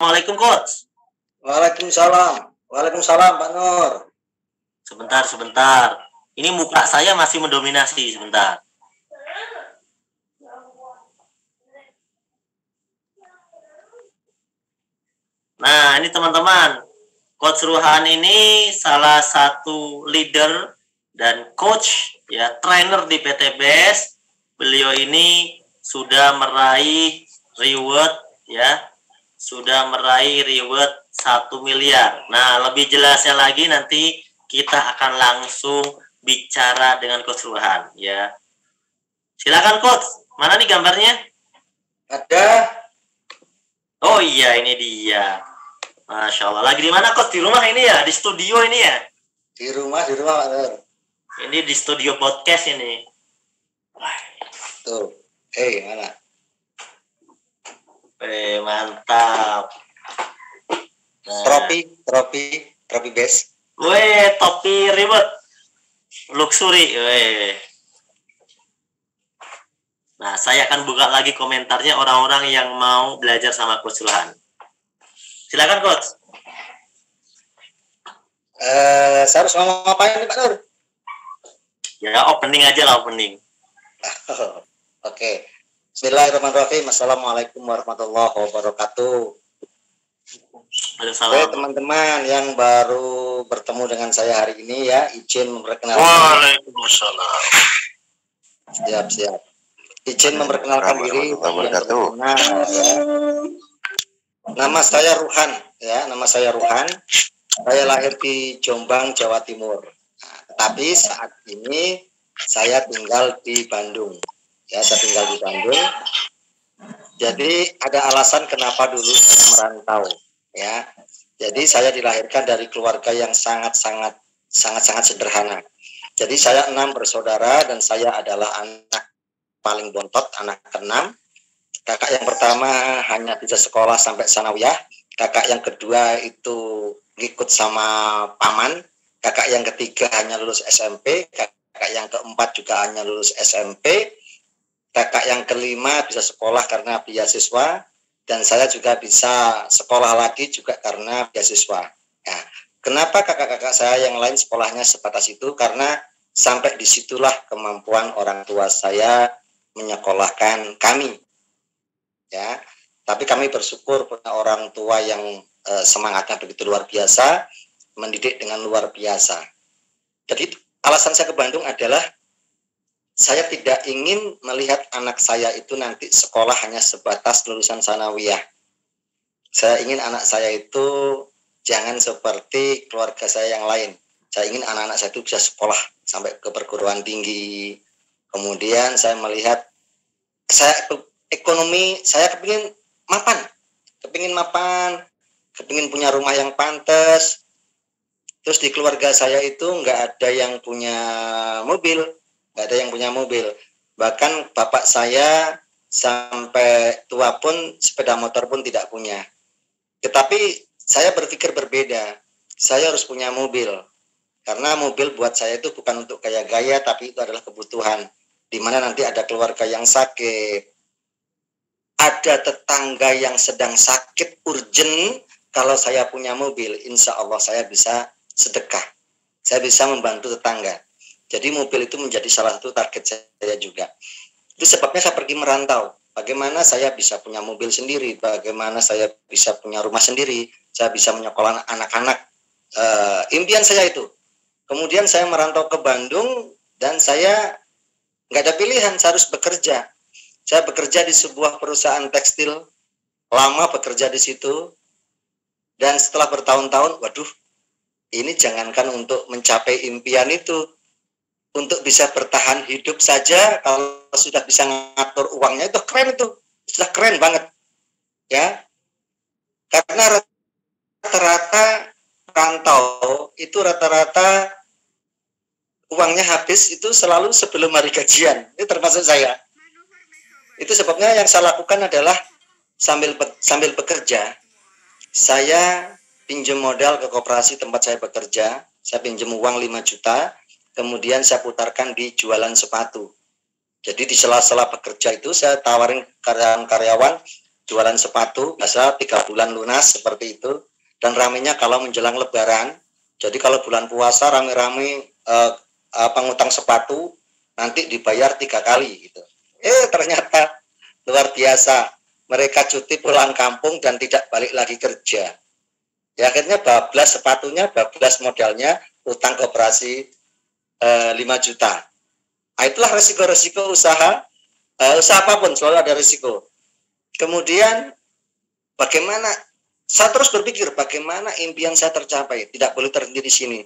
Assalamualaikum Coach. Waalaikumsalam. Waalaikumsalam Pak Nur. Sebentar. Ini muka saya masih mendominasi sebentar. Nah, ini teman-teman. Coach Ruhan ini salah satu leader dan coach, ya, trainer di PT BES. Beliau ini sudah meraih reward, ya. Sudah meraih reward 1 miliar. Nah, lebih jelasnya lagi nanti kita akan langsung bicara dengan Coach Ruhan, ya. Silakan Coach. Mana nih gambarnya? Ada. Oh iya, ini dia. Masya Allah. Lagi di mana Coach? Di rumah ini ya? Di studio ini ya? Di rumah Pak Nur. Ini di studio podcast ini. Tuh. Mana? Mantap. Nah. Trofi BES. Topi ribet. Luxury. Nah, saya akan buka lagi komentarnya orang-orang yang mau belajar sama Coach Ruhan. Silakan Coach. Saya harus ngomong apa ini Pak Nur? Ya, opening aja lah, opening. Oke. Bismillahirrahmanirrahim. Assalamualaikum warahmatullahi wabarakatuh. Oke, teman-teman yang baru bertemu dengan saya hari ini ya, izin memperkenalkan. Waalaikumsalam. Siap. Izin memperkenalkan diri. Nama saya Ruhan ya, Saya lahir di Jombang, Jawa Timur. Nah, tetapi saat ini saya tinggal di Bandung. Ya, saya tinggal di Bandung. Jadi ada alasan kenapa dulu saya merantau. Ya, jadi saya dilahirkan dari keluarga yang sangat sederhana. Jadi saya 6 bersaudara dan saya adalah anak paling bontot, anak ke-6. Kakak yang pertama hanya bisa sekolah sampai sanawiyah. Kakak yang kedua itu ngikut sama paman. Kakak yang ketiga hanya lulus SMP. Kakak yang keempat juga hanya lulus SMP. Kakak yang kelima bisa sekolah karena beasiswa. Dan saya juga bisa sekolah lagi juga karena beasiswa. Nah, kenapa kakak-kakak saya yang lain sekolahnya sebatas itu? Karena sampai disitulah kemampuan orang tua saya menyekolahkan kami. Ya, tapi kami bersyukur punya orang tua yang semangatnya begitu luar biasa, mendidik dengan luar biasa. Jadi alasan saya ke Bandung adalah saya tidak ingin melihat anak saya itu nanti sekolah hanya sebatas lulusan sanawiyah. Saya ingin anak saya itu jangan seperti keluarga saya yang lain. Saya ingin anak-anak saya itu bisa sekolah sampai ke perguruan tinggi. Kemudian saya melihat ekonomi saya kepingin mapan, kepingin punya rumah yang pantas. Terus di keluarga saya itu nggak ada yang punya mobil. Bahkan bapak saya sampai tua pun sepeda motor pun tidak punya. Tetapi saya berpikir berbeda. Saya harus punya mobil. Karena mobil buat saya itu bukan untuk gaya-gaya, tapi itu adalah kebutuhan. Di mana nanti ada keluarga yang sakit, ada tetangga yang sedang sakit urgent. Kalau saya punya mobil, insya Allah saya bisa sedekah. Saya bisa membantu tetangga. Jadi mobil itu menjadi salah satu target saya juga. Itu sebabnya saya pergi merantau. Bagaimana saya bisa punya mobil sendiri, bagaimana saya bisa punya rumah sendiri, saya bisa menyekolahkan anak-anak. Impian saya itu. Kemudian saya merantau ke Bandung dan saya nggak ada pilihan, saya harus bekerja. Saya bekerja di sebuah perusahaan tekstil, lama bekerja di situ. Dan setelah bertahun-tahun, waduh, ini jangankan untuk mencapai impian itu, untuk bisa bertahan hidup saja, kalau sudah bisa ngatur uangnya itu keren, itu sudah keren banget ya. Karena rata-rata rantau itu rata-rata uangnya habis itu selalu sebelum hari gajian. Itu termasuk saya. Itu sebabnya yang saya lakukan adalah sambil bekerja, saya pinjam modal ke koperasi tempat saya bekerja. Saya pinjam uang 5 juta. Kemudian saya putarkan di jualan sepatu. Jadi di sela-sela bekerja itu saya tawarin karyawan, jualan sepatu, biasa 3 bulan lunas seperti itu. Dan ramenya kalau menjelang Lebaran. Jadi kalau bulan puasa rame-rame ngutang sepatu, nanti dibayar 3 kali gitu. Ternyata luar biasa. Mereka cuti pulang kampung dan tidak balik lagi kerja. Ya akhirnya bablas sepatunya, bablas modalnya, utang koperasi 5 juta. Nah, itulah resiko-resiko usaha. Usaha apapun selalu ada risiko. Kemudian bagaimana saya terus berpikir bagaimana impian saya tercapai, tidak boleh terhenti di sini.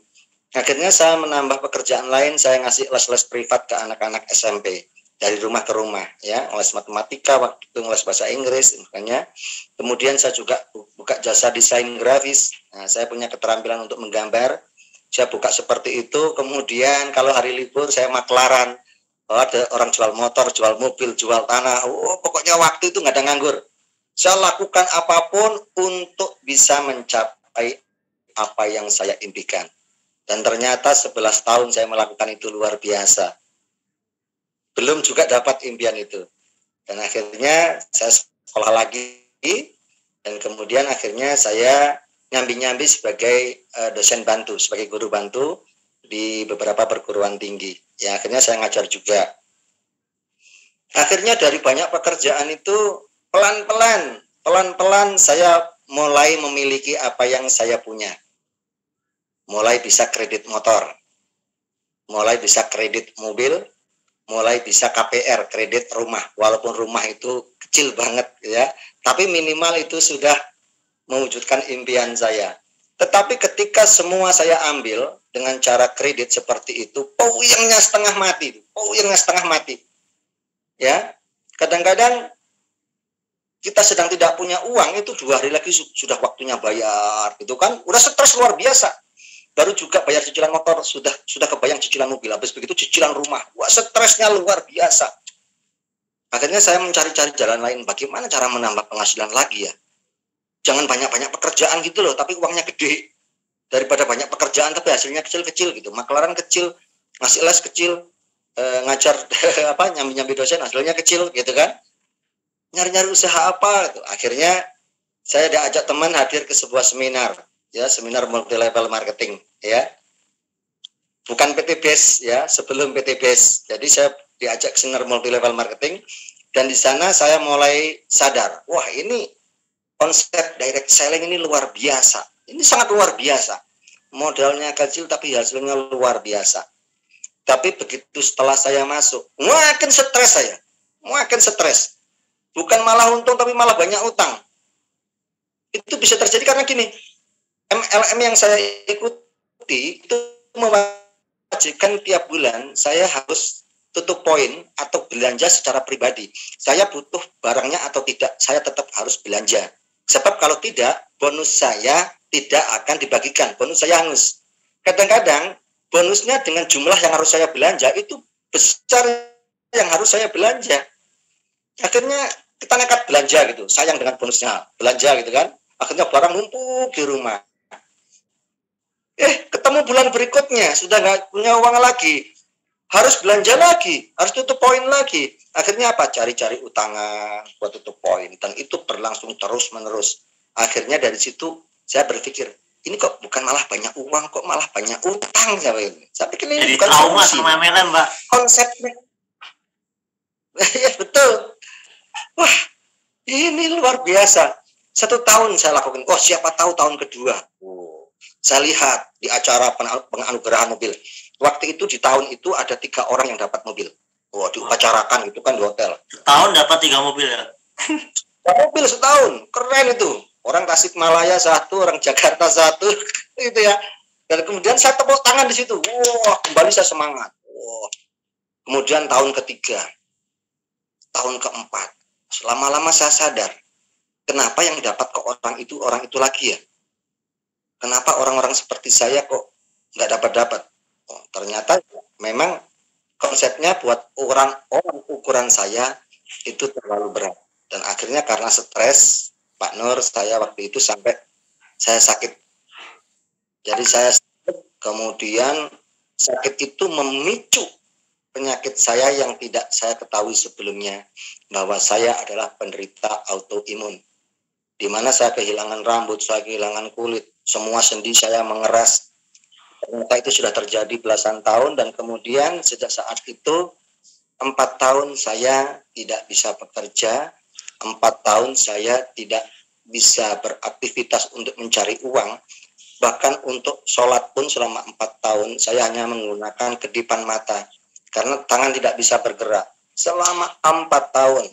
Akhirnya saya menambah pekerjaan lain, saya ngasih les-les privat ke anak-anak SMP dari rumah ke rumah, ya, les matematika, waktu itu les bahasa Inggris, makanya. Kemudian saya juga buka jasa desain grafis. Nah, saya punya keterampilan untuk menggambar. Saya buka seperti itu. Kemudian kalau hari libur saya maklaran. Ada orang jual motor, jual mobil, jual tanah. Pokoknya waktu itu nggak ada nganggur. Saya lakukan apapun untuk bisa mencapai apa yang saya impikan. Dan ternyata 11 tahun saya melakukan itu luar biasa. Belum juga dapat impian itu. Dan akhirnya saya sekolah lagi. Dan kemudian akhirnya saya nyambi-nyambi sebagai dosen bantu, sebagai guru bantu di beberapa perguruan tinggi. Ya, akhirnya saya ngajar juga. Akhirnya dari banyak pekerjaan itu pelan-pelan saya mulai memiliki apa yang saya punya. Mulai bisa kredit motor, mulai bisa kredit mobil, mulai bisa KPR, kredit rumah. Walaupun rumah itu kecil banget ya, tapi minimal itu sudah mewujudkan impian saya. Tetapi ketika semua saya ambil dengan cara kredit seperti itu, puyengnya setengah mati. Ya, kadang-kadang kita sedang tidak punya uang, itu 2 hari lagi sudah waktunya bayar, gitu kan? Udah stres luar biasa. Baru juga bayar cicilan motor, sudah kebayang cicilan mobil, habis begitu cicilan rumah. Wah, stresnya luar biasa. Akhirnya saya mencari-cari jalan lain, bagaimana cara menambah penghasilan lagi ya? Jangan banyak-banyak pekerjaan gitu loh, tapi uangnya gede. Daripada banyak pekerjaan tapi hasilnya kecil-kecil gitu. Maklaran kecil, ngasih les kecil, ngajar nyambi-nyambi dosen hasilnya kecil gitu kan. Nyari-nyari usaha apa gitu. Akhirnya saya diajak teman hadir ke sebuah seminar, ya, seminar multi level marketing, ya. Bukan PTBS ya, sebelum PTBS. Jadi saya diajak ke seminar multi level marketing dan di sana saya mulai sadar, wah ini konsep direct selling ini luar biasa. Ini sangat luar biasa. Modalnya kecil tapi hasilnya luar biasa. Tapi begitu setelah saya masuk, makin stres saya. Makin stres. Bukan malah untung tapi malah banyak utang. Itu bisa terjadi karena gini, MLM yang saya ikuti itu mewajibkan tiap bulan saya harus tutup poin atau belanja secara pribadi. Saya butuh barangnya atau tidak, saya tetap harus belanja. Sebab kalau tidak, bonus saya tidak akan dibagikan. Bonus saya hangus. Kadang-kadang bonusnya dengan jumlah yang harus saya belanja itu besar yang harus saya belanja. Akhirnya kita nekat belanja gitu. Sayang dengan bonusnya. Belanja gitu kan. Akhirnya barang numpuk di rumah. Ketemu bulan berikutnya. Sudah nggak punya uang lagi. Harus belanja lagi. Harus tutup poin lagi. Akhirnya apa? Cari-cari utangan buat tutup poin. Dan itu berlangsung terus-menerus. Akhirnya dari situ saya berpikir, ini kok bukan malah banyak uang, kok malah banyak utang. Saya pikir ini bukan trauma sama MLM, Mbak. Konsepnya. Ya betul. Wah, ini luar biasa. 1 tahun saya lakukan. Oh, siapa tahu tahun kedua. Saya lihat di acara penganugerahan mobil. Waktu itu di tahun itu ada 3 orang yang dapat mobil. Wah, diupacarakan itu kan di hotel. Setahun dapat 3 mobil ya? Mobil setahun, keren itu. Orang Tasikmalaya 1, orang Jakarta 1, gitu ya. Dan kemudian saya tepuk tangan di situ. Wah, kembali saya semangat. Wah. Kemudian tahun ketiga, tahun keempat, lama-lama saya sadar, kenapa yang dapat ke orang itu lagi ya? Kenapa orang-orang seperti saya kok nggak dapat? Oh, ternyata memang konsepnya buat orang ukuran saya itu terlalu berat. Dan akhirnya karena stres, Pak Nur, saya waktu itu sampai saya sakit. Jadi saya sakit, kemudian sakit itu memicu penyakit saya yang tidak saya ketahui sebelumnya, bahwa saya adalah penderita autoimun, di mana saya kehilangan rambut, saya kehilangan kulit, semua sendi saya mengeras. Ternyata itu sudah terjadi belasan tahun, dan kemudian sejak saat itu 4 tahun saya tidak bisa bekerja, 4 tahun saya tidak bisa beraktivitas untuk mencari uang. Bahkan untuk sholat pun selama 4 tahun saya hanya menggunakan kedipan mata, karena tangan tidak bisa bergerak selama 4 tahun.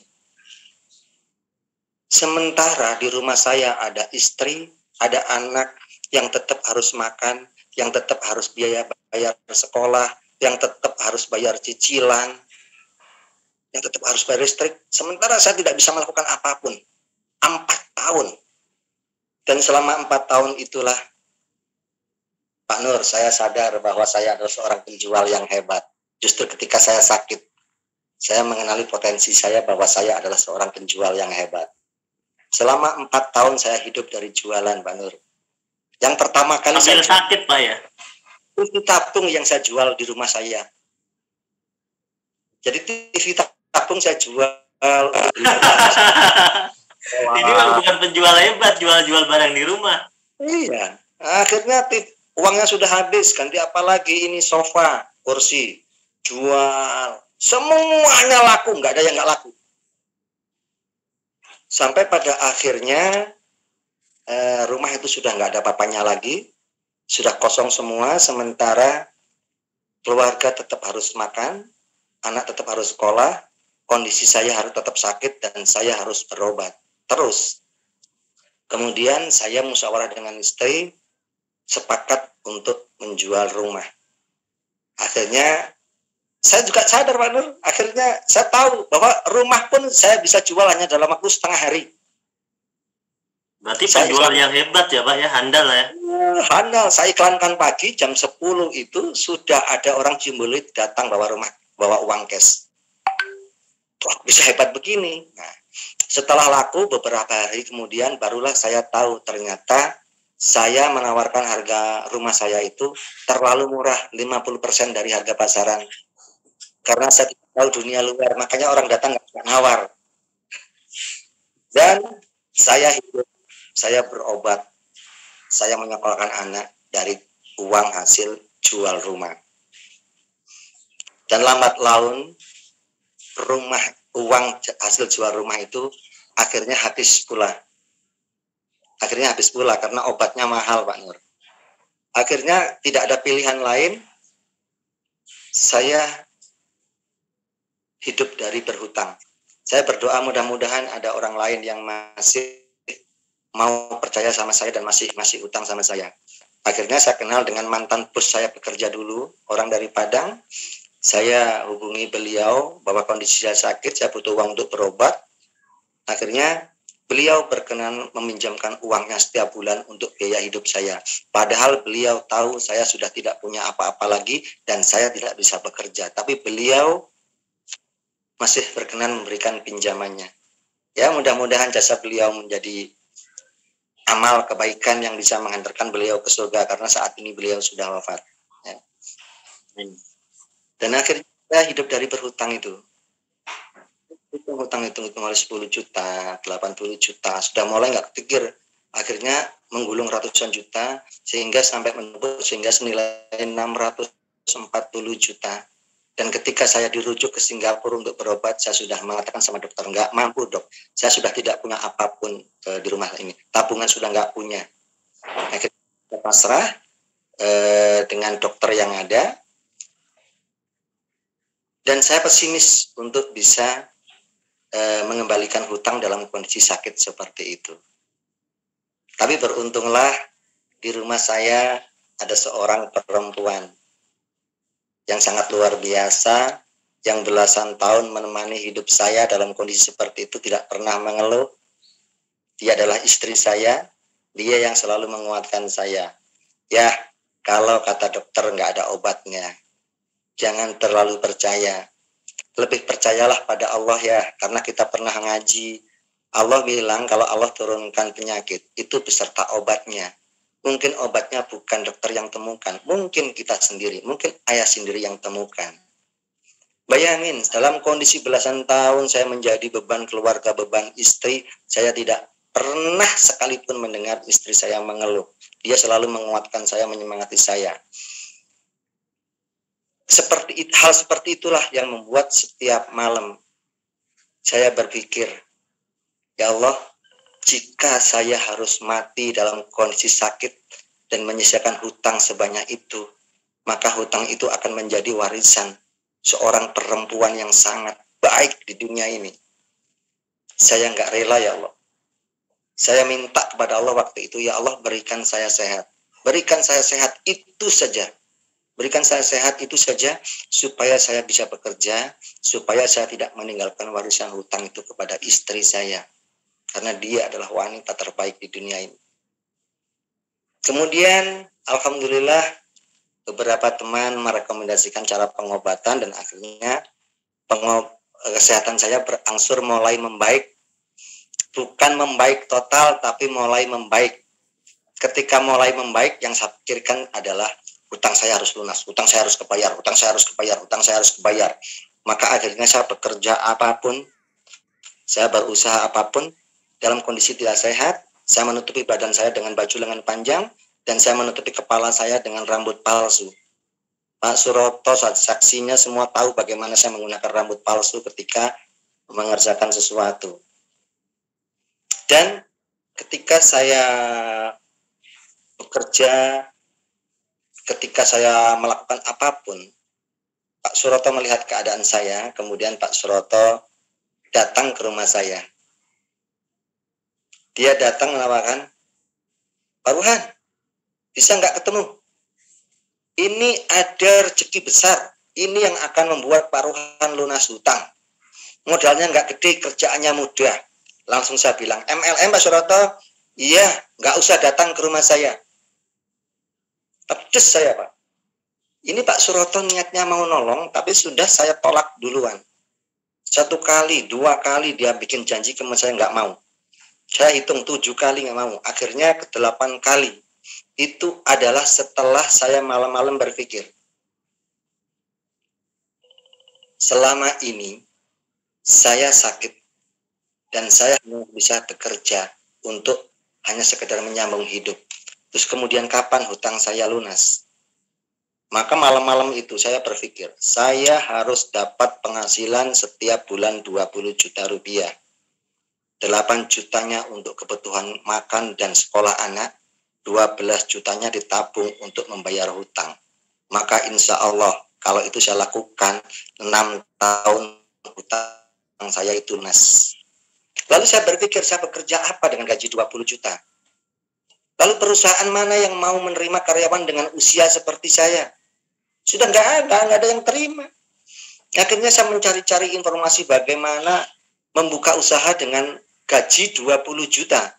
Sementara di rumah saya ada istri, ada anak yang tetap harus makan, yang tetap harus bayar sekolah, yang tetap harus bayar cicilan, yang tetap harus bayar listrik. Sementara saya tidak bisa melakukan apapun 4 tahun. Dan selama 4 tahun itulah, Pak Nur, saya sadar bahwa saya adalah seorang penjual yang hebat. Justru ketika saya sakit, saya mengenali potensi saya bahwa saya adalah seorang penjual yang hebat. Selama 4 tahun saya hidup dari jualan, Pak Nur. Yang pertama kali sambil sakit, Pak, ya? TV tabung yang saya jual di rumah saya. Jadi TV tabung saya jual di rumah saya. Ini bukan penjual hebat, jual-jual barang di rumah. Iya, akhirnya uangnya sudah habis, ganti apa lagi, ini sofa, kursi, jual, semuanya laku, nggak ada yang nggak laku. Sampai pada akhirnya rumah itu sudah nggak ada apa-apanya lagi, sudah kosong semua, sementara keluarga tetap harus makan, anak tetap harus sekolah, kondisi saya harus tetap sakit, dan saya harus berobat terus. Kemudian saya musyawarah dengan istri, sepakat untuk menjual rumah. Akhirnya saya juga sadar, Pak Nur, akhirnya saya tahu bahwa rumah pun saya bisa jual hanya dalam waktu setengah hari. Berarti penjual yang hebat ya, Pak, ya, handal ya? Handal. Saya iklankan pagi jam 10 itu sudah ada orang Cimbulit datang bawa uang cash. Wah, bisa hebat begini. Nah, setelah laku beberapa hari kemudian barulah saya tahu ternyata saya menawarkan harga rumah saya itu terlalu murah, 50% dari harga pasaran. Karena saya tidak tahu dunia luar, makanya orang datang nggak nawar. Dan saya hidup, saya berobat, saya menyekolahkan anak dari uang hasil jual rumah. Dan lambat laun uang hasil jual rumah itu akhirnya habis pula. Akhirnya habis pula karena obatnya mahal, Pak Nur. Akhirnya tidak ada pilihan lain, saya hidup dari berhutang. Saya berdoa mudah-mudahan ada orang lain yang masih mau percaya sama saya dan masih utang sama saya. Akhirnya saya kenal dengan mantan bos saya bekerja dulu, orang dari Padang. Saya hubungi beliau bahwa kondisi saya sakit, saya butuh uang untuk berobat. Akhirnya beliau berkenan meminjamkan uangnya setiap bulan untuk biaya hidup saya. Padahal beliau tahu saya sudah tidak punya apa-apa lagi dan saya tidak bisa bekerja. Tapi beliau masih berkenan memberikan pinjamannya. Ya, mudah-mudahan jasa beliau menjadi amal kebaikan yang bisa menghantarkan beliau ke surga, karena saat ini beliau sudah wafat. Ya. Dan akhirnya saya hidup dari berhutang itu. Hutang itu mulai 10 juta, 80 juta, sudah mulai nggak kepikir. Akhirnya menggulung ratusan juta, sehingga sampai menembus, sehingga senilai 640 juta. Dan ketika saya dirujuk ke Singapura untuk berobat, saya sudah mengatakan sama dokter, nggak mampu, dok. Saya sudah tidak punya apapun di rumah ini. Tabungan sudah nggak punya. Akhirnya saya pasrah dengan dokter yang ada. Dan saya pesimis untuk bisa mengembalikan hutang dalam kondisi sakit seperti itu. Tapi beruntunglah di rumah saya ada seorang perempuan yang sangat luar biasa, yang belasan tahun menemani hidup saya dalam kondisi seperti itu, tidak pernah mengeluh. Dia adalah istri saya, dia yang selalu menguatkan saya. Ya, kalau kata dokter nggak ada obatnya, jangan terlalu percaya. Lebih percayalah pada Allah ya, karena kita pernah ngaji. Allah bilang kalau Allah turunkan penyakit, itu beserta obatnya. Mungkin obatnya bukan dokter yang temukan, mungkin kita sendiri, mungkin ayah sendiri yang temukan. Bayangin, dalam kondisi belasan tahun saya menjadi beban keluarga, beban istri, saya tidak pernah sekalipun mendengar istri saya mengeluh. Dia selalu menguatkan saya, menyemangati saya. Hal seperti itulah yang membuat setiap malam saya berpikir, ya Allah, jika saya harus mati dalam kondisi sakit dan menyelesaikan hutang sebanyak itu, maka hutang itu akan menjadi warisan seorang perempuan yang sangat baik di dunia ini. Saya nggak rela, ya Allah. Saya minta kepada Allah waktu itu, ya Allah, berikan saya sehat. Berikan saya sehat itu saja. Berikan saya sehat itu saja, supaya saya bisa bekerja, supaya saya tidak meninggalkan warisan hutang itu kepada istri saya. Karena dia adalah wanita terbaik di dunia ini. Kemudian, alhamdulillah, beberapa teman merekomendasikan cara pengobatan, dan akhirnya kesehatan saya berangsur mulai membaik. Bukan membaik total, tapi mulai membaik. Ketika mulai membaik, yang saya pikirkan adalah hutang saya harus lunas, hutang saya harus kebayar, hutang saya harus kebayar, hutang saya harus kebayar. Maka akhirnya saya bekerja apapun, saya berusaha apapun, dalam kondisi tidak sehat, saya menutupi badan saya dengan baju lengan panjang, dan saya menutupi kepala saya dengan rambut palsu. Pak Suroto, saksinya semua tahu bagaimana saya menggunakan rambut palsu ketika mengerjakan sesuatu. Dan ketika saya bekerja, ketika saya melakukan apapun, Pak Suroto melihat keadaan saya, kemudian Pak Suroto datang ke rumah saya. Dia datang menawarkan, Pak Ruhan, bisa nggak ketemu? Ini ada rezeki besar, ini yang akan membuat Pak Ruhan lunas hutang. Modalnya nggak gede, kerjaannya mudah. Langsung saya bilang, MLM Pak Suroto, iya, nggak usah datang ke rumah saya. Pedes saya, Pak. Ini Pak Suroto niatnya mau nolong, tapi sudah saya tolak duluan. 1 kali, 2 kali dia bikin janji, kemudian saya nggak mau. Saya hitung 7 kali nggak mau. Akhirnya ke-8 kali. Itu adalah setelah saya malam-malam berpikir, selama ini saya sakit dan saya bisa bekerja untuk hanya sekedar menyambung hidup. Terus kemudian kapan hutang saya lunas? Maka malam-malam itu saya berpikir, saya harus dapat penghasilan setiap bulan 20 juta rupiah. 8 jutanya untuk kebutuhan makan dan sekolah anak, 12 jutanya ditabung untuk membayar hutang. Maka insya Allah, kalau itu saya lakukan, 6 tahun hutang saya itu lunas. Lalu saya berpikir, saya bekerja apa dengan gaji 20 juta? Lalu perusahaan mana yang mau menerima karyawan dengan usia seperti saya? Sudah nggak ada yang terima. Akhirnya saya mencari-cari informasi bagaimana membuka usaha dengan gaji 20 juta.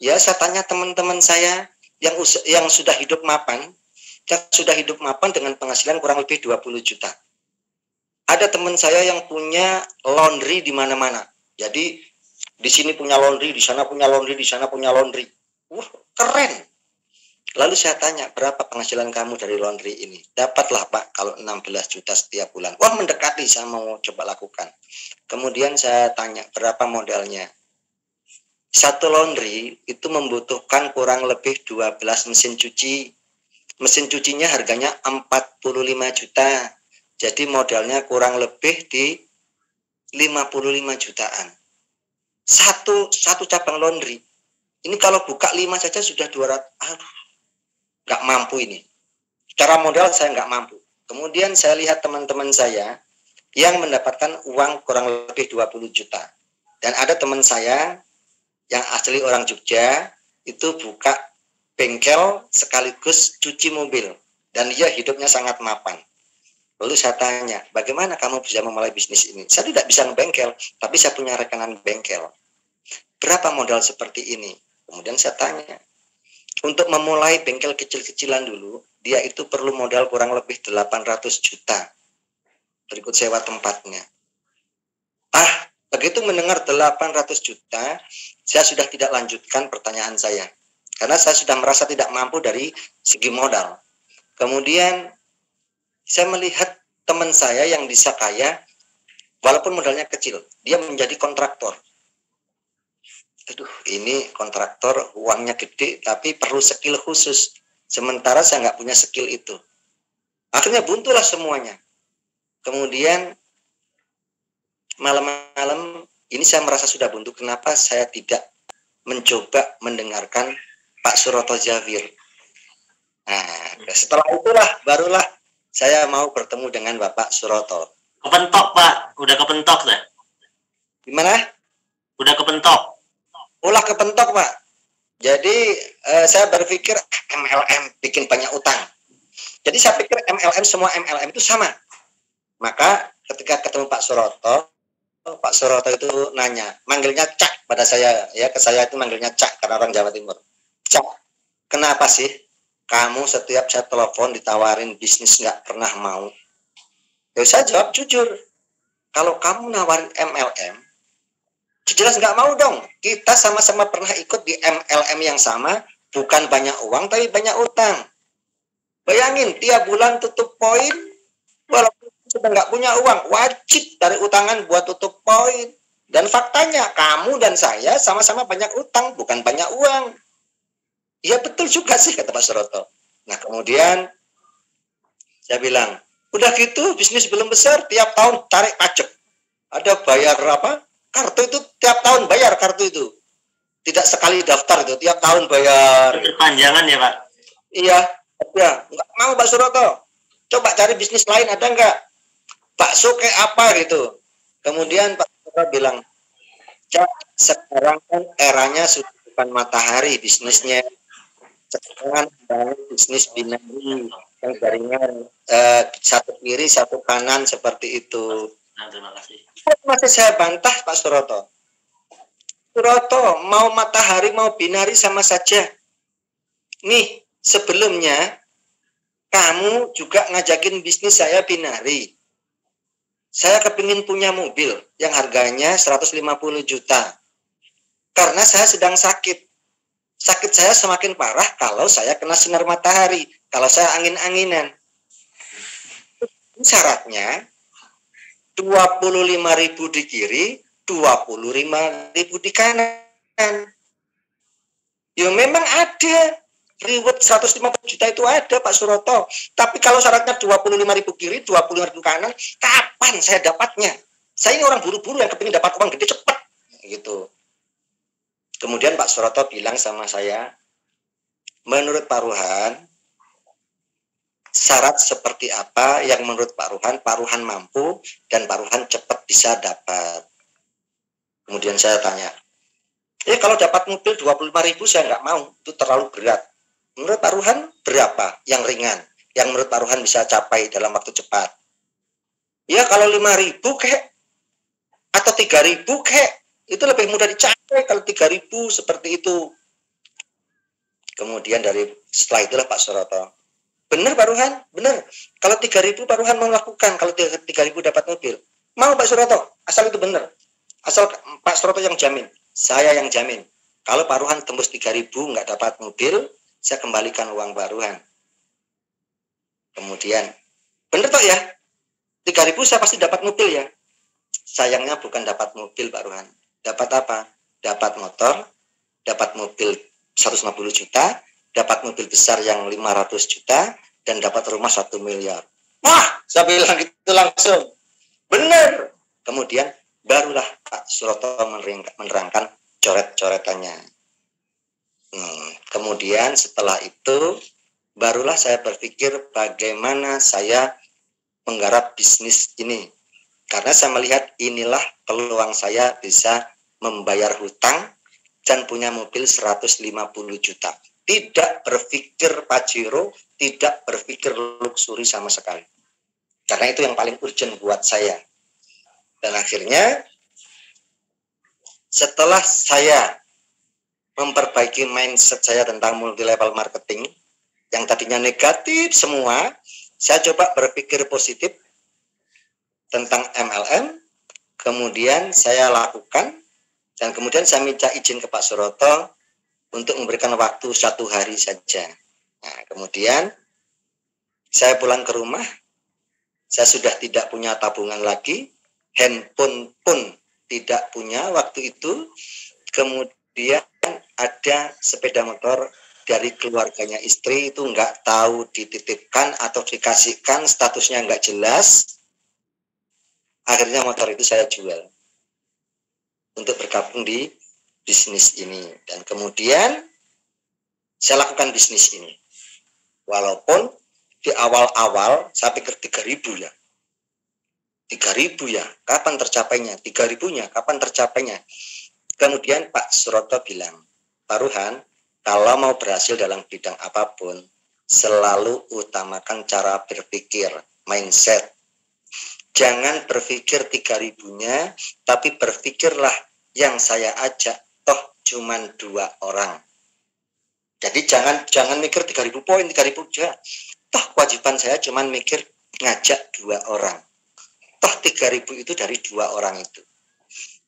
Ya, saya tanya teman-teman saya yang sudah hidup mapan, dengan penghasilan kurang lebih 20 juta. Ada teman saya yang punya laundry di mana-mana. Jadi di sini punya laundry, di sana punya laundry, di sana punya laundry. Wah, keren. Lalu saya tanya, berapa penghasilan kamu dari laundry ini? Dapatlah Pak, kalau 16 juta setiap bulan. Wah, mendekati, saya mau coba lakukan. Kemudian saya tanya, berapa modalnya? Satu laundry itu membutuhkan kurang lebih 12 mesin cuci. Mesin cucinya harganya 45 juta. Jadi modalnya kurang lebih di 55 jutaan. Satu cabang laundry. Ini kalau buka 5 saja sudah 200. Aduh, nggak mampu ini. Secara modal saya nggak mampu. Kemudian saya lihat teman-teman saya yang mendapatkan uang kurang lebih 20 juta. Dan ada teman saya yang asli orang Jogja, itu buka bengkel sekaligus cuci mobil. Dan dia hidupnya sangat mapan. Lalu saya tanya, bagaimana kamu bisa memulai bisnis ini? Saya tidak bisa ngebengkel, tapi saya punya rekanan bengkel. Berapa modal seperti ini? Kemudian saya tanya, untuk memulai bengkel kecil-kecilan dulu, dia itu perlu modal kurang lebih 800 juta. Berikut sewa tempatnya. Begitu mendengar 800 juta, saya sudah tidak lanjutkan pertanyaan saya. Karena saya sudah merasa tidak mampu dari segi modal. Kemudian saya melihat teman saya yang bisa kaya, walaupun modalnya kecil, dia menjadi kontraktor. Aduh, ini kontraktor uangnya gede, tapi perlu skill khusus. Sementara saya nggak punya skill itu. Akhirnya buntulah semuanya. Kemudian malam-malam ini saya merasa sudah buntu. Kenapa saya tidak mencoba mendengarkan Pak Suroto Jafir? Nah, setelah itulah barulah saya mau bertemu dengan Bapak Suroto. Kepentok, Pak. Udah kepentok dah. Gimana? Udah kepentok. Ulah kepentok, Pak. Jadi saya berpikir MLM bikin banyak utang. Jadi saya pikir MLM, semua MLM itu sama. Maka ketika ketemu Pak Suroto itu nanya, manggilnya Cak pada saya, ya ke saya itu manggilnya Cak karena orang Jawa Timur. Cak, kenapa sih kamu setiap saya telepon ditawarin bisnis nggak pernah mau? Ya saya jawab jujur, kalau kamu nawarin MLM, jelas nggak mau dong. Kita sama-sama pernah ikut di MLM yang sama, bukan banyak uang tapi banyak utang. Bayangin tiap bulan tutup poin, walaupun sudah nggak punya uang, wajib dari utangan buat tutup poin. Dan faktanya kamu dan saya sama-sama banyak utang, bukan banyak uang. Iya betul juga sih kata Pak Suroto. Nah kemudian saya bilang, udah gitu bisnis belum besar, tiap tahun tarik pajak. Ada bayar apa? Kartu itu tiap tahun bayar kartu itu. Tidak sekali daftar itu, tiap tahun bayar. Perpanjangan ya, Pak? Iya, ya. Nggak mau Pak Suroto. Coba cari bisnis lain ada nggak? Bakso kayak apa gitu. Kemudian Pak Suroto bilang, Cak, sekarang kan eranya sudah bukan matahari bisnisnya. Sekarang bisnis binari yang jaringan satu kiri satu kanan seperti itu. Nah, terima kasih. Masih saya bantah Pak Suroto. Suroto mau matahari mau binari sama saja. Nih sebelumnya kamu juga ngajakin bisnis saya binari. Saya kepingin punya mobil yang harganya 150 juta. Karena saya sedang sakit. Sakit saya semakin parah kalau saya kena sinar matahari, kalau saya angin-anginan. Syaratnya 25.000 di kiri, 25.000 di kanan. Ya memang ada. Reward 150 juta itu ada Pak Suroto. Tapi kalau syaratnya 25.000 kiri, 25.000 kanan, kapan saya dapatnya? Saya ini orang buru-buru yang kepingin dapat uang gede cepat. Gitu. Kemudian Pak Suroto bilang sama saya, menurut Pak Ruhan, syarat seperti apa yang menurut Pak Ruhan mampu dan Pak Ruhan cepat bisa dapat. Kemudian saya tanya, kalau dapat mobil 25.000 saya nggak mau, itu terlalu berat. Menurut Pak Ruhan berapa yang ringan, yang menurut Pak Ruhan bisa capai dalam waktu cepat? Ya kalau 5.000 kek, atau 3.000 kek, itu lebih mudah dicapai kalau 3.000 seperti itu. Kemudian setelah itulah Pak Suroto, benar Pak Ruhan, benar. Kalau 3.000 Pak Ruhan mau lakukan, kalau 3.000 dapat mobil. Mau Pak Suroto, asal itu benar. Asal Pak Suroto yang jamin, saya yang jamin. Kalau Pak Ruhan tembus 3.000 nggak dapat mobil, saya kembalikan uang Pak Ruhan. Kemudian, benar toh ya, 3.000 saya pasti dapat mobil ya. Sayangnya bukan dapat mobil Pak Ruhan. Dapat apa? Dapat motor, dapat mobil 150 juta, dapat mobil besar yang 500 juta, dan dapat rumah 1 miliar. Wah, saya bilang gitu langsung. Benar. Kemudian barulah Pak Suroto menerangkan coret-coretannya. Kemudian setelah itu, barulah saya berpikir bagaimana saya menggarap bisnis ini. Karena saya melihat inilah peluang saya bisa membayar hutang dan punya mobil 150 juta. Tidak berpikir Pajero, tidak berpikir luxury sama sekali. Karena itu yang paling urgent buat saya. Dan akhirnya setelah saya memperbaiki mindset saya tentang multi level marketing yang tadinya negatif semua, saya coba berpikir positif tentang MLM, kemudian saya lakukan, dan kemudian saya minta izin ke Pak Suroto untuk memberikan waktu 1 hari saja. Nah, kemudian saya pulang ke rumah, Saya sudah tidak punya tabungan lagi, handphone pun tidak punya waktu itu. Kemudian ada sepeda motor dari keluarganya istri, itu nggak tahu dititipkan atau dikasihkan, statusnya nggak jelas. Akhirnya motor itu saya jual untuk bergabung di bisnis ini. Dan kemudian saya lakukan bisnis ini. Walaupun di awal-awal saya pikir 3.000 ya. 3.000 ya, kapan tercapainya? 3.000-nya, kapan tercapainya? Kemudian Pak Suroto bilang, Pak Ruhan, kalau mau berhasil dalam bidang apapun, selalu utamakan cara berpikir, mindset. Jangan berpikir 3.000-nya, tapi berpikirlah yang saya ajak, toh cuman 2 orang. Jadi jangan mikir 3.000 poin, 3.000 aja. Toh kewajiban saya cuman mikir ngajak 2 orang. Toh 3.000 itu dari 2 orang itu.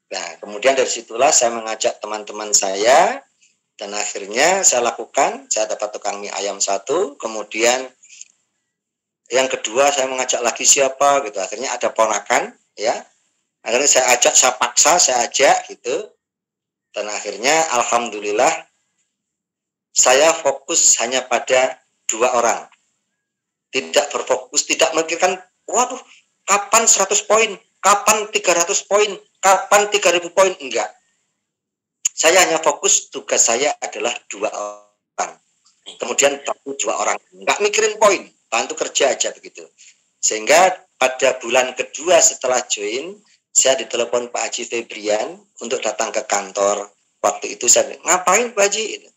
Nah, kemudian dari situlah saya mengajak teman-teman saya, dan akhirnya saya lakukan, saya dapat tukang mie ayam 1, kemudian yang kedua saya mengajak lagi siapa gitu, akhirnya ada ponakan ya, akhirnya saya ajak, saya paksa, saya ajak gitu, dan akhirnya alhamdulillah saya fokus hanya pada 2 orang, tidak berfokus, tidak memikirkan waduh kapan 100 poin, kapan 300 poin, kapan 3.000 poin, enggak. Saya hanya fokus, tugas saya adalah 2 orang. Kemudian bantu 2 orang, enggak mikirin poin, bantu kerja aja begitu. Sehingga pada bulan kedua setelah join, saya ditelepon Pak Haji Febrian untuk datang ke kantor. Waktu itu saya bilang, ngapain Pak Haji?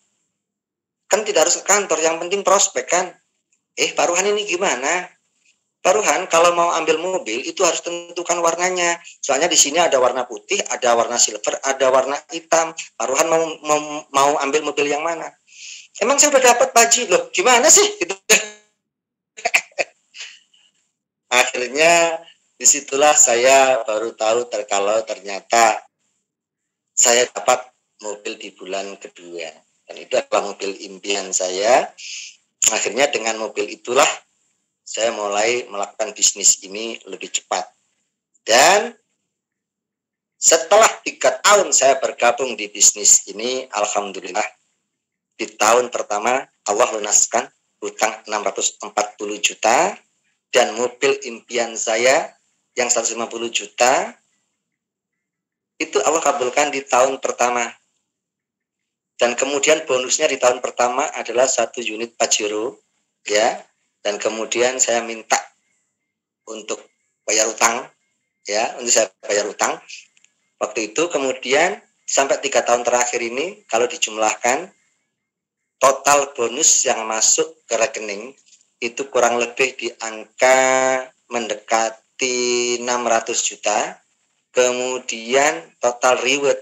Kan tidak harus ke kantor, yang penting prospek kan. Pak Ruhan ini gimana? Pak Ruhan, kalau mau ambil mobil itu harus tentukan warnanya. Soalnya di sini ada warna putih, ada warna silver, ada warna hitam. Pak Ruhan mau ambil mobil yang mana? Emang saya udah dapat Pak Haji. Loh, gimana sih? Gitu. Akhirnya disitulah saya baru tahu kalau ternyata saya dapat mobil di bulan kedua. Dan itu adalah mobil impian saya. Akhirnya dengan mobil itulah saya mulai melakukan bisnis ini lebih cepat. Dan setelah 3 tahun saya bergabung di bisnis ini, alhamdulillah di tahun pertama Allah lunaskan hutang 640 juta dan mobil impian saya yang 150 juta itu Allah kabulkan di tahun pertama. Dan kemudian bonusnya di tahun pertama adalah 1 unit Pajero ya. Dan kemudian saya minta untuk bayar utang, ya, untuk saya bayar utang. Waktu itu kemudian sampai 3 tahun terakhir ini, kalau dijumlahkan, total bonus yang masuk ke rekening itu kurang lebih di angka mendekati 600 juta. Kemudian total reward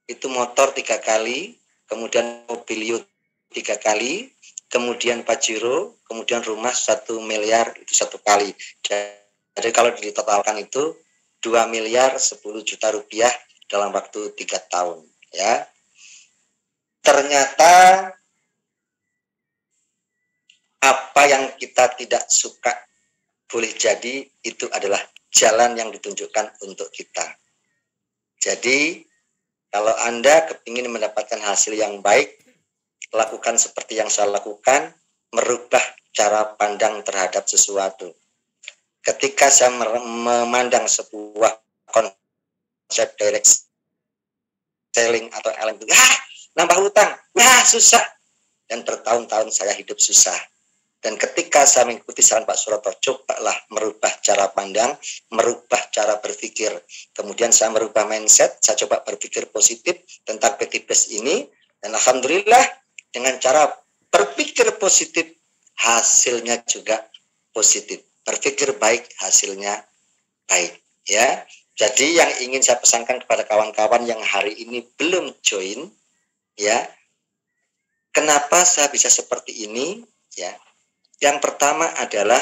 itu motor 3 kali, kemudian mobilio 3 kali, kemudian Pajero, kemudian rumah 1 miliar itu 1 kali. Jadi kalau ditotalkan itu 2 miliar 10 juta rupiah dalam waktu 3 tahun. Ya, ternyata apa yang kita tidak suka boleh jadi itu adalah jalan yang ditunjukkan untuk kita. Jadi kalau Anda kepingin mendapatkan hasil yang baik, lakukan seperti yang saya lakukan, merubah cara pandang terhadap sesuatu. Ketika saya memandang sebuah konsep direct selling atau LM, nambah hutang, susah. Dan bertahun-tahun saya hidup susah. Dan ketika saya mengikuti saran Pak Suroto, cobalah merubah cara pandang, merubah cara berpikir. Kemudian saya merubah mindset, saya coba berpikir positif tentang PT Best ini. Dan alhamdulillah, dengan cara berpikir positif, hasilnya juga positif. Berpikir baik, hasilnya baik. Ya, jadi yang ingin saya pesankan kepada kawan-kawan yang hari ini belum join, ya, kenapa saya bisa seperti ini? Ya, yang pertama adalah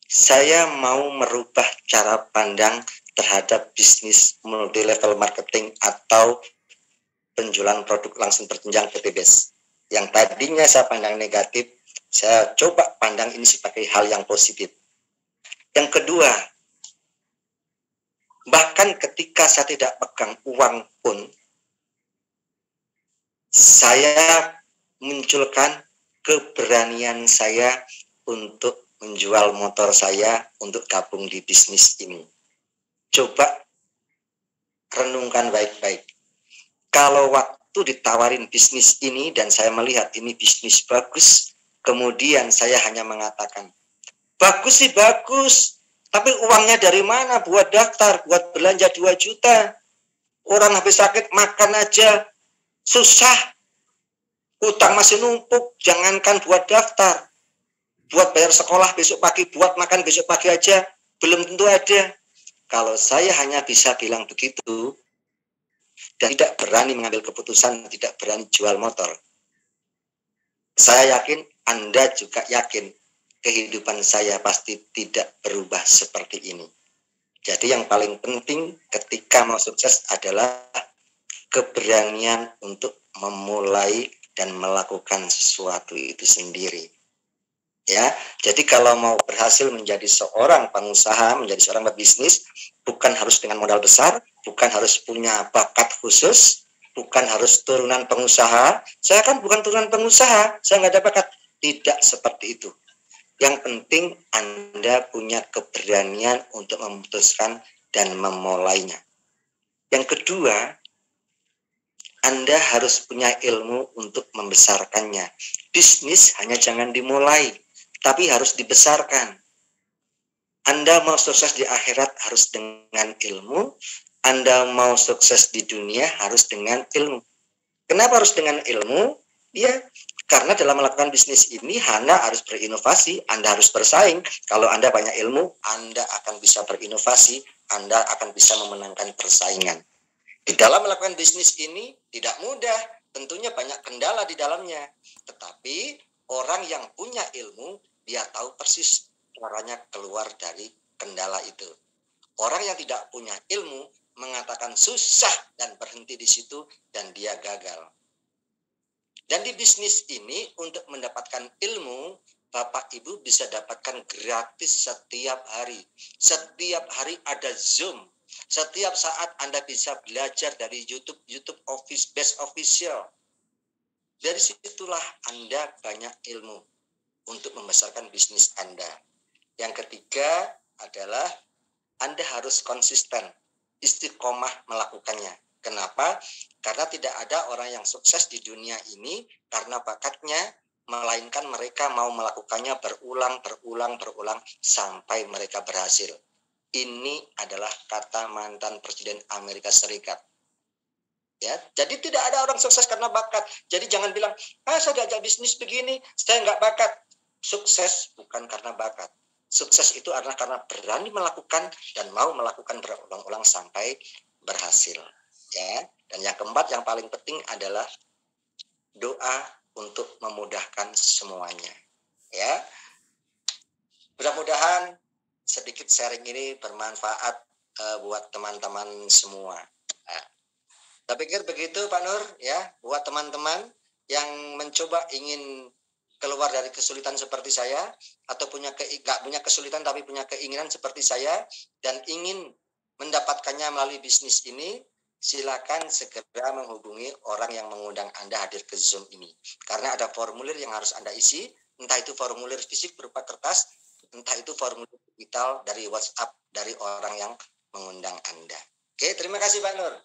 saya mau merubah cara pandang terhadap bisnis multi level marketing atau penjualan produk langsung berjenjang PT Best. Yang tadinya saya pandang negatif, saya coba pandang ini sebagai hal yang positif. Yang kedua, bahkan ketika saya tidak pegang uang pun, saya munculkan keberanian saya untuk menjual motor saya untuk gabung di bisnis ini. Coba renungkan baik-baik. Kalau waktu ditawarin bisnis ini dan saya melihat ini bisnis bagus, kemudian saya hanya mengatakan, bagus sih bagus, tapi uangnya dari mana buat daftar, buat belanja 2 juta. Orang habis sakit makan aja susah, utang masih numpuk, jangankan buat daftar. Buat bayar sekolah besok pagi, buat makan besok pagi aja, belum tentu ada. Kalau saya hanya bisa bilang begitu, dan tidak berani mengambil keputusan, tidak berani jual motor, saya yakin Anda juga yakin kehidupan saya pasti tidak berubah seperti ini. Jadi yang paling penting ketika mau sukses adalah keberanian untuk memulai dan melakukan sesuatu itu sendiri. Ya, jadi kalau mau berhasil menjadi seorang pengusaha, menjadi seorang pebisnis, bukan harus dengan modal besar, bukan harus punya bakat khusus, bukan harus turunan pengusaha. Saya kan bukan turunan pengusaha, saya nggak ada bakat. Tidak seperti itu. Yang penting Anda punya keberanian untuk memutuskan dan memulainya. Yang kedua, Anda harus punya ilmu untuk membesarkannya. Bisnis hanya jangan dimulai, tapi harus dibesarkan. Anda mau sukses di akhirat harus dengan ilmu. Anda mau sukses di dunia harus dengan ilmu. Kenapa harus dengan ilmu? Ya, karena dalam melakukan bisnis ini Anda harus berinovasi, Anda harus bersaing. Kalau Anda banyak ilmu, Anda akan bisa berinovasi, Anda akan bisa memenangkan persaingan. Di dalam melakukan bisnis ini tidak mudah, tentunya banyak kendala di dalamnya. Tetapi orang yang punya ilmu, dia tahu persis caranya keluar dari kendala itu. Orang yang tidak punya ilmu mengatakan susah dan berhenti di situ dan dia gagal. Dan di bisnis ini untuk mendapatkan ilmu, Bapak Ibu bisa dapatkan gratis setiap hari. Setiap hari ada Zoom. Setiap saat Anda bisa belajar dari YouTube Best Official. Dari situlah Anda banyak ilmu untuk membesarkan bisnis Anda. Yang ketiga adalah Anda harus konsisten, istiqomah melakukannya. Kenapa? Karena tidak ada orang yang sukses di dunia ini karena bakatnya, melainkan mereka mau melakukannya berulang sampai mereka berhasil. Ini adalah kata mantan Presiden Amerika Serikat. Ya, jadi tidak ada orang sukses karena bakat. Jadi jangan bilang, saya diajak bisnis begini, saya nggak bakat. Sukses bukan karena bakat. Sukses itu adalah karena berani melakukan dan mau melakukan berulang-ulang sampai berhasil. Ya, dan yang keempat yang paling penting adalah doa untuk memudahkan semuanya. Ya, mudah-mudahan sedikit sharing ini bermanfaat buat teman-teman semua. Saya pikir begitu Pak Nur, ya, buat teman-teman yang mencoba ingin keluar dari kesulitan seperti saya, atau nggak punya kesulitan tapi punya keinginan seperti saya, dan ingin mendapatkannya melalui bisnis ini, silakan segera menghubungi orang yang mengundang Anda hadir ke Zoom ini. Karena ada formulir yang harus Anda isi, entah itu formulir fisik berupa kertas, entah itu formulir digital dari WhatsApp dari orang yang mengundang Anda. Oke, terima kasih Pak Nur.